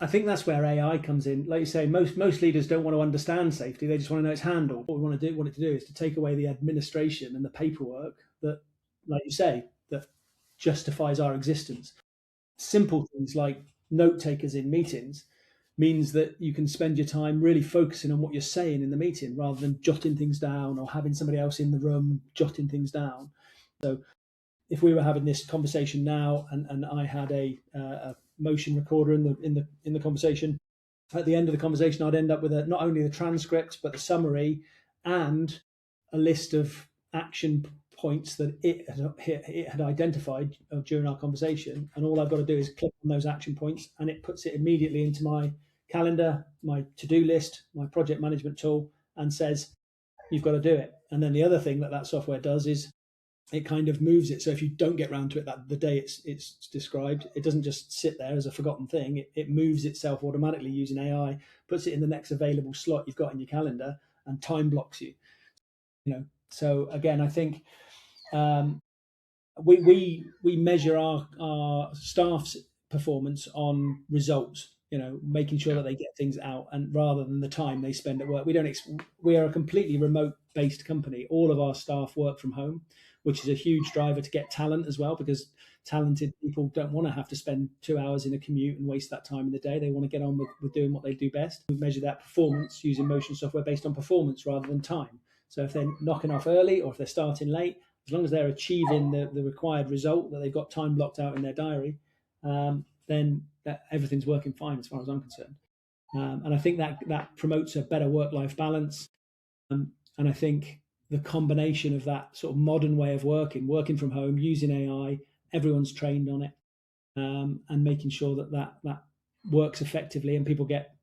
I think that's where AI comes in. Like you say, most leaders don't want to understand safety; they just want to know it's handled. What we want it to do is to take away the administration and the paperwork that, like you say, that justifies our existence. Simple things like note takers in meetings means that you can spend your time really focusing on what you're saying in the meeting rather than jotting things down or having somebody else in the room jotting things down. So if we were having this conversation now and I had a motion recorder in the conversation, at the end of the conversation, I'd end up with not only the transcript but the summary and a list of action points that it had identified during our conversation. And all I've got to do is click on those action points, and it puts it immediately into my calendar, my to-do list, my project management tool, and says you've got to do it. And then the other thing that software does is it kind of moves it. So if you don't get around to it that the day it's described, it doesn't just sit there as a forgotten thing. It moves itself automatically using AI, puts it in the next available slot you've got in your calendar, and time blocks you. So again, I think um, we measure our staff's performance on results. Making sure that they get things out, and rather than the time they spend at work. We are a completely remote based company. All of our staff work from home, which is a huge driver to get talent as well, because talented people don't want to have to spend 2 hours in a commute and waste that time in the day. They want to get on with doing what they do best. We measure that performance using motion software based on performance rather than time. So if they're knocking off early or if they're starting late, as long as they're achieving the required result that they've got time blocked out in their diary, then everything's working fine as far as I'm concerned. And I think that promotes a better work-life balance. And I think the combination of that sort of modern way of working from home, using AI, everyone's trained on it, and making sure that works effectively and people get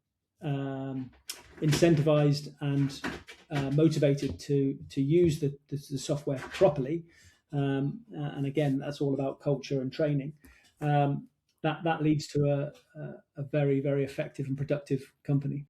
incentivized and motivated to use the software properly. And again, that's all about culture and training. That leads to a very, very effective and productive company.